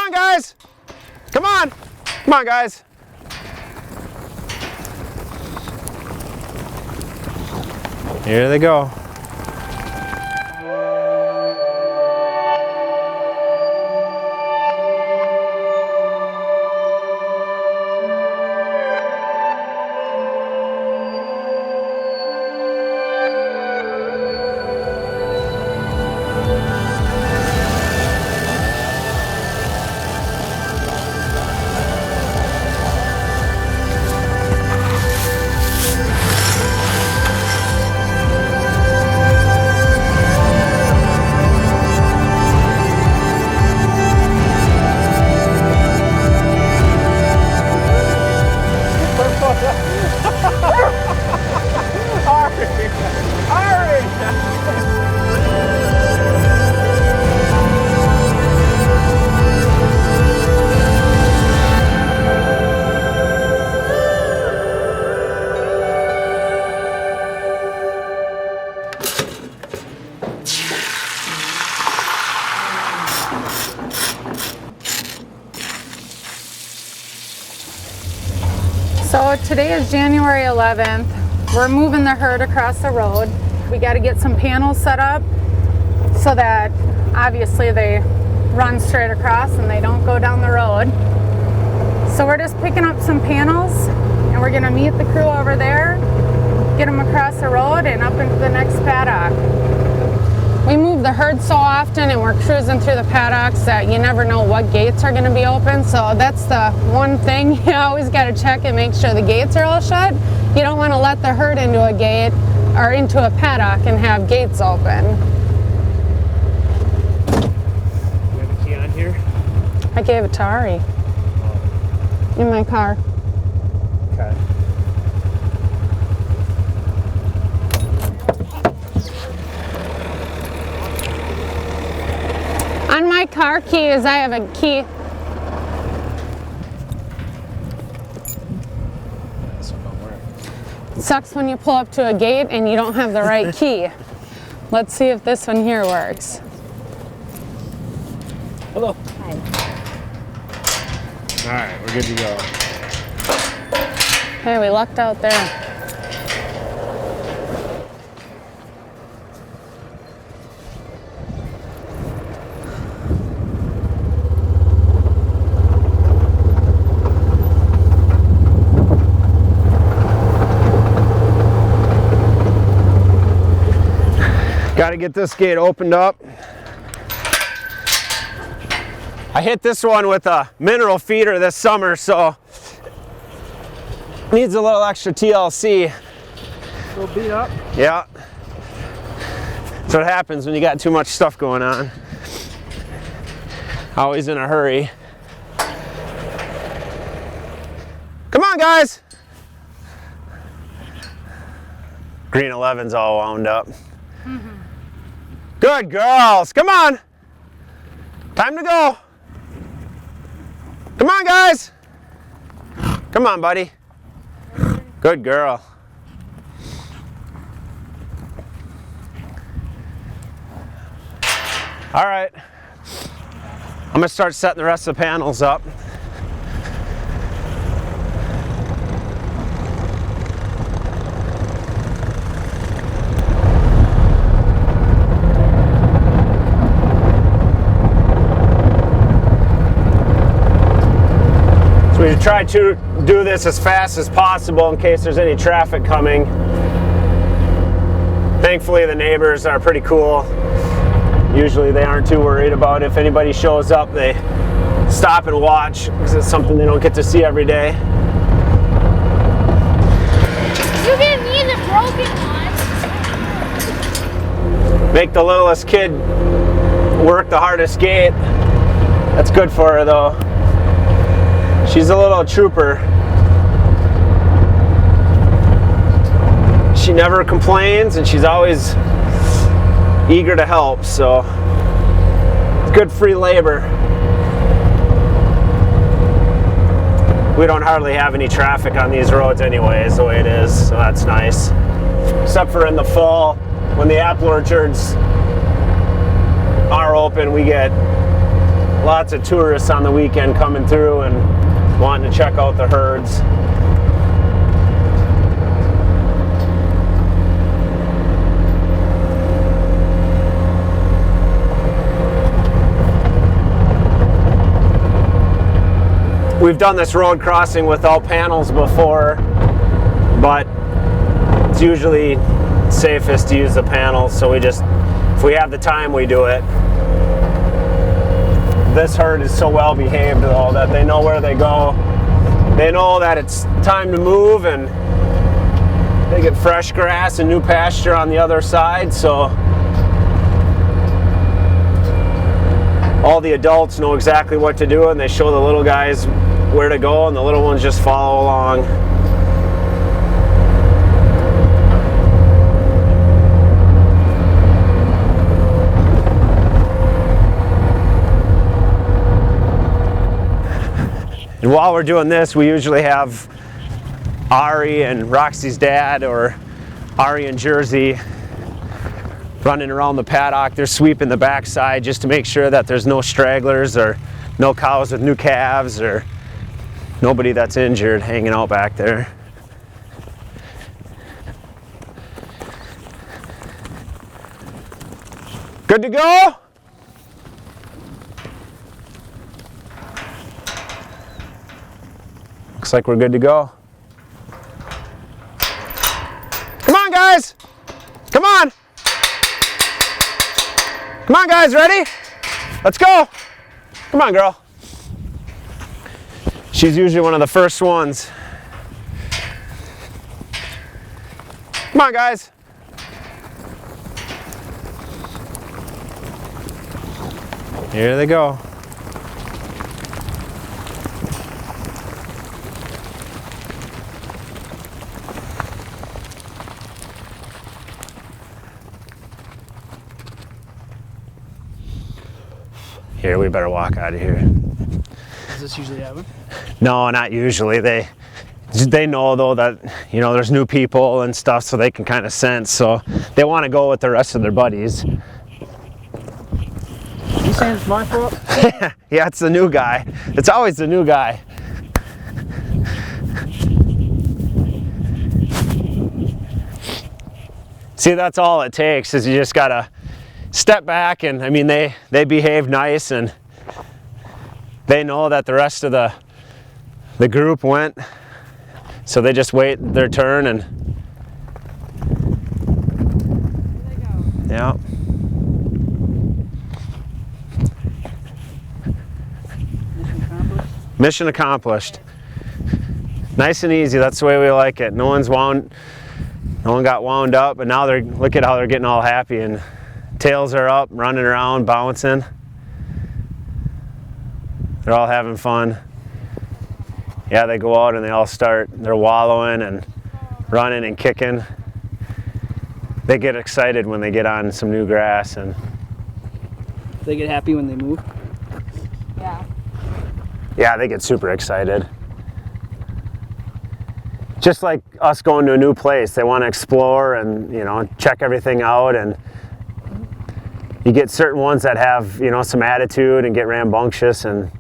on, guys. Come on. Come on, guys. Here they go. So today is January 11th. We're moving the herd across the road. We got to get some panels set up so that obviously they run straight across and they don't go down the road. So we're just picking up some panels and we're going to meet the crew over there, get them across the road and up into the next paddock. We move the herd so often and we're cruising through the paddocks that you never know what gates are going to be open. So that's the one thing you always got to check and make sure the gates are all shut. You don't want to let the herd into a gate or into a paddock and have gates open. You have a key on here? I gave it to Ari. In my car. Okay. On my car keys, I have a key. This one don't work. It sucks when you pull up to a gate and you don't have the right key. Let's see if this one here works. Hello. Hi. All right, we're good to go. Hey, we lucked out there. Got to get this gate opened up. I hit this one with a mineral feeder this summer, so needs a little extra TLC. A little beat up. Yeah. That's what happens when you got too much stuff going on. Always in a hurry. Come on, guys. Green 11's all wound up. Good girls. Come on. Time to go. Come on, guys. Come on, buddy. Good girl. All right. I'm gonna start setting the rest of the panels up. We try to do this as fast as possible in case there's any traffic coming. Thankfully, the neighbors are pretty cool. Usually they aren't too worried about if anybody shows up. They stop and watch because it's something they don't get to see every day. You didn't need the broken one. Make the littlest kid work the hardest gate. That's good for her though. She's a little trooper. She never complains and she's always eager to help, so it's good free labor. We don't hardly have any traffic on these roads anyways, the way it is, so that's nice. Except for in the fall, when the apple orchards are open, we get lots of tourists on the weekend coming through and wanting to check out the herds. We've done this road crossing without panels before, but it's usually safest to use the panels, so if we have the time, we do it. This herd is so well behaved though that they know where they go. They know that it's time to move, and they get fresh grass and new pasture on the other side, so all the adults know exactly what to do, and they show the little guys where to go, and the little ones just follow along. And while we're doing this, we usually have Ari and Roxy's dad, or Ari and Jersey, running around the paddock. They're sweeping the backside just to make sure that there's no stragglers or no cows with new calves or nobody that's injured hanging out back there. Good to go? Looks like we're good to go. Come on, guys. Come on. Come on, guys, ready? Let's go. Come on, girl. She's usually one of the first ones. Come on, guys. Here they go. Here, we better walk out of here. Does this usually happen? No, not usually. They know though that, you know, there's new people and stuff, so they can kind of sense, so they want to go with the rest of their buddies. You saying it's my fault? Yeah, it's the new guy. It's always the new guy. See, that's all it takes, is you just gotta step back, and I mean, they behave nice, and they know that the rest of the group went, so they just wait their turn, and yeah. Mission accomplished. Nice and easy. That's the way we like it. No one got wound up, but now look at how they're getting all happy, and tails are up, running around, bouncing. They're all having fun. Yeah, they go out and they're wallowing and running and kicking. They get excited when they get on some new grass, and They get happy when they move? yeah, they get super excited. Just like us going to a new place, they want to explore and, you know, check everything out, and you get certain ones that have, you know, some attitude and get rambunctious and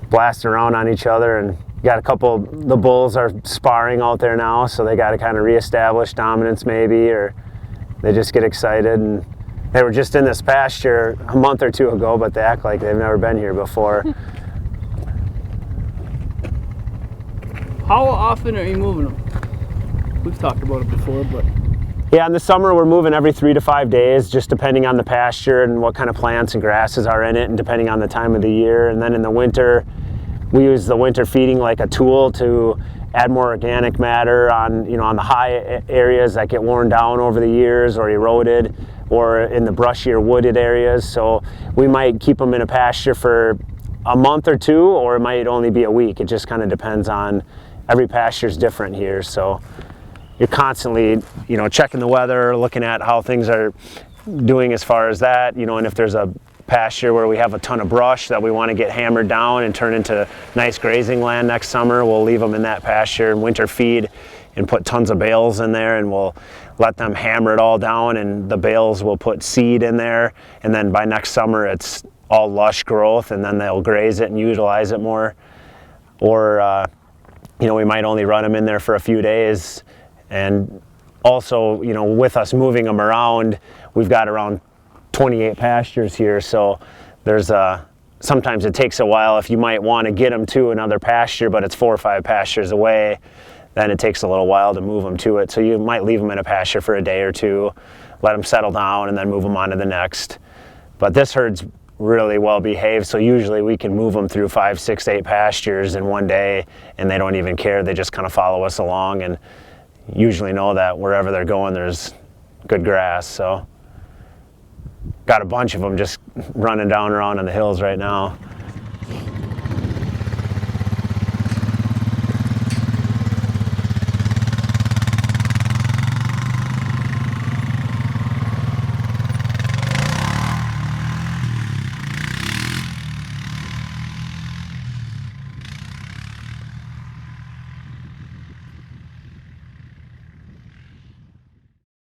blast around on each other, and you got a couple, the bulls are sparring out there now, so they got to kind of reestablish dominance maybe, or they just get excited. And they were just in this pasture a month or two ago, but they act like they've never been here before. How often are you moving them? We've talked about it before, but... Yeah, in the summer we're moving every 3 to 5 days, just depending on the pasture and what kind of plants and grasses are in it, and depending on the time of the year. And then in the winter, we use the winter feeding like a tool to add more organic matter on, you know, on the high areas that get worn down over the years or eroded, or in the brushier wooded areas. So we might keep them in a pasture for a month or two, or it might only be a week. It just kind of depends on, every pasture's different here. So you're constantly, you know, checking the weather, looking at how things are doing as far as that, you know, and if there's a pasture where we have a ton of brush that we want to get hammered down and turn into nice grazing land next summer, we'll leave them in that pasture and winter feed and put tons of bales in there, and we'll let them hammer it all down, and the bales will put seed in there, and then by next summer it's all lush growth, and then they'll graze it and utilize it more. Or you know, we might only run them in there for a few days. And also, you know, with us moving them around, we've got around 28 pastures here, so there's sometimes it takes a while. If you might want to get them to another pasture, but it's 4 or 5 pastures away, then it takes a little while to move them to it. So you might leave them in a pasture for a day or two, let them settle down, and then move them on to the next. But this herd's really well behaved, so usually we can move them through 5, 6, 8 pastures in one day, and they don't even care. They just kind of follow us along and usually know that wherever they're going there's good grass. So got a bunch of them just running down around in the hills right now.